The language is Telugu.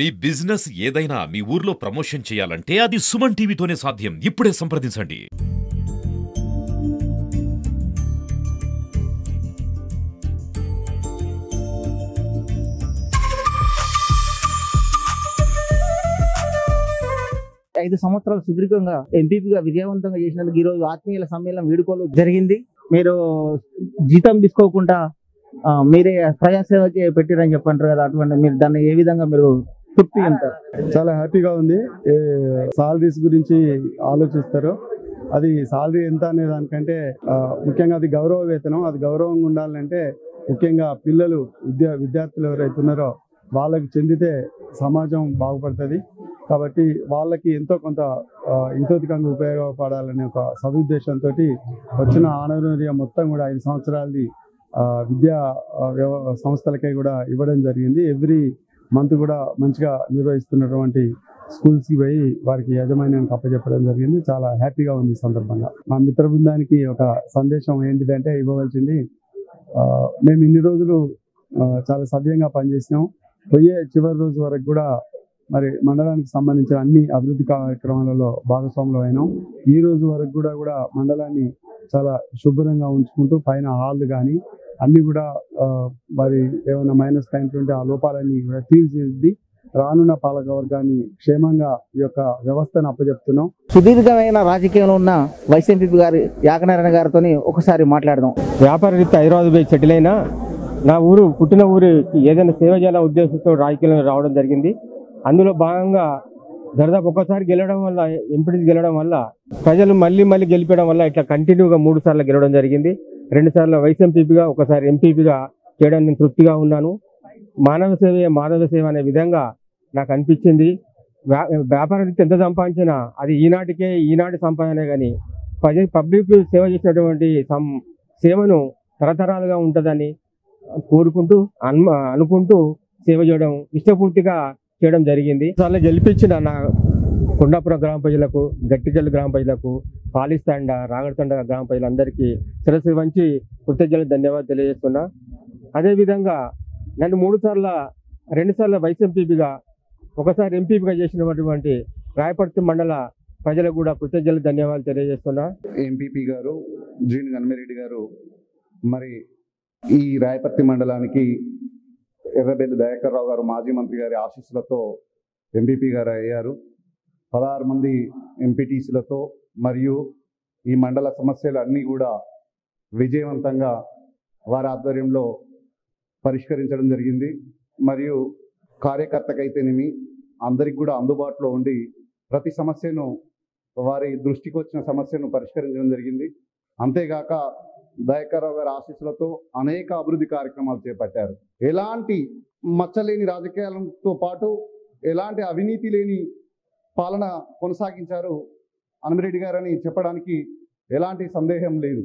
మీ బిజినెస్ ఏదైనా మీ ఊర్లో ప్రమోషన్ చేయాలంటే అది సుమన్ టీవీతోనే సాధ్యం. ఇప్పుడే సంప్రదించండి. ఐదు సంవత్సరాలు సుదీర్ఘంగా ఎంపీపీగా విజయవంతంగా చేసినందుకు ఈ రోజు ఆత్మీయుల సమ్మేళనం వీడుకోలు జరిగింది. మీరు జీతం తీసుకోకుండా మీరే ప్రజాసేవ పెట్టిరని చెప్పంటారు కదా, అటువంటి మీరు దాన్ని ఏ విధంగా మీరు తృప్తి అంటారు? చాలా హ్యాపీగా ఉంది. సాలరీస్ గురించి ఆలోచిస్తారు. అది సాలరీ ఎంత అనే దానికంటే ముఖ్యంగా అది గౌరవ వేతనం. అది గౌరవంగా ఉండాలంటే ముఖ్యంగా పిల్లలు విద్యార్థులు ఎవరైతే ఉన్నారో వాళ్ళకి చెందితే సమాజం బాగుపడుతుంది. కాబట్టి వాళ్ళకి ఎంతో కొంత ఇంతోధికంగా ఉపయోగపడాలనే ఒక సదుద్దేశంతో వచ్చిన ఆనరేరియం మొత్తం కూడా 5 సంవత్సరాలది విద్యా సంస్థలకే కూడా ఇవ్వడం జరిగింది. ఎవ్రీ మంత్ కూడా మంచిగా నిర్వహిస్తున్నటువంటి స్కూల్స్కి పోయి వారికి యాజమాన్యానికి అప్పచెప్పడం జరిగింది. చాలా హ్యాపీగా ఉంది. ఈ సందర్భంగా మా మిత్ర బృందానికి ఒక సందేశం ఏంటిదంటే ఇవ్వవలసింది, మేము ఇన్ని రోజులు చాలా సవ్యంగా పనిచేసినాం. పోయే చివరి రోజు వరకు కూడా మరి మండలానికి సంబంధించిన అన్ని అభివృద్ధి కార్యక్రమాలలో భాగస్వాములు అయినాం. ఈ రోజు వరకు కూడా మండలాన్ని చాలా శుభ్రంగా ఉంచుకుంటూ పైన హాళ్ళు కానీ అన్ని కూడా మరి ఏమైనా మైనస్ పాయింట్ ఉంటే ఆ లోపాలన్నీ కూడా తీర్చిదిద్ది రానున్న పాలక వర్గాన్ని క్షేమంగా ఈ యొక్క వ్యవస్థను అప్పచెప్తున్నాం. సుదీర్ఘమైన రాజకీయంలో ఉన్న వైస్ ఎంపీ గారి యాకనారాయణ గారితో ఒకసారి మాట్లాడదాం. వ్యాపార రీత్యా హైదరాబాద్ పోయి సెటిల్ అయినా నా ఊరు పుట్టిన ఊరికి ఏదైనా సేవ చేయాలనే ఉద్దేశంతో రాజకీయంలో రావడం జరిగింది. అందులో భాగంగా దాదాపు ఒక్కసారి గెలవడం వల్ల, ఎంపీటీసీ గెలవడం వల్ల ప్రజలు మళ్ళీ గెలిపడం వల్ల ఇట్లా కంటిన్యూగా 3 సార్లు గెలవడం జరిగింది. 2 సార్లు వైస్ ఎంపీపీగా, ఒకసారి ఎంపీపీగా చేయడం నేను తృప్తిగా ఉన్నాను. మానవ సేవే మాధవ సేవ అనే విధంగా నాకు అనిపించింది. వ్యాపార రీత్యా ఎంత సంపాదించినా అది ఈనాటి సంపాదనే కానీ పబ్లిక్ సేవ చేసినటువంటి సేవను తరతరాలుగా ఉంటుందని కోరుకుంటూ అనుకుంటూ సేవ చేయడం ఇష్టపూర్తిగా చేయడం జరిగింది. చాలా గెలిపించిన నా కొండాపురం గ్రామ ప్రజలకు, గట్టిజల్లు గ్రామ ప్రజలకు, పాలిస్తాండ, రాగడతండ గ్రామ ప్రజలందరికీ శిరస్సు వంచి కృతజ్ఞతలు, ధన్యవాదాలు తెలియజేస్తున్నా. అదేవిధంగా నన్ను 2 సార్లు వైస్ ఎంపీపీగా, ఒకసారి ఎంపీపీగా చేసినటువంటి రాయపర్తి మండల ప్రజలకు కూడా కృతజ్ఞతలు, ధన్యవాదాలు తెలియజేస్తున్నా. ఎంపీపీ గారు జీని గన్మిరెడ్డి గారు మరి ఈ రాయపర్తి మండలానికి ఎర్రబెల్లి దయాకర్ రావు గారు మాజీ మంత్రి గారి ఆశీస్సులతో ఎంపీపీ గారు అయ్యారు. 16 మంది ఎంపీటీసీలతో మరియు ఈ మండల సమస్యలు అన్నీ కూడా విజయవంతంగా వారి ఆధ్వర్యంలో పరిష్కరించడం జరిగింది. మరియు కార్యకర్తకైతేనేమి అందరికి కూడా అందుబాటులో ఉండి ప్రతి సమస్యను, వారి దృష్టికి వచ్చిన సమస్యను పరిష్కరించడం జరిగింది. అంతేగాక దయాకర్ రావు గారి ఆశీస్సులతో అనేక అభివృద్ధి కార్యక్రమాలు చేపట్టారు. ఎలాంటి మచ్చలేని రాజకీయాలతో పాటు ఎలాంటి అవినీతి లేని పాలన కొనసాగించారు అన్మిరెడ్డి గారని చెప్పడానికి ఎలాంటి సందేహం లేదు.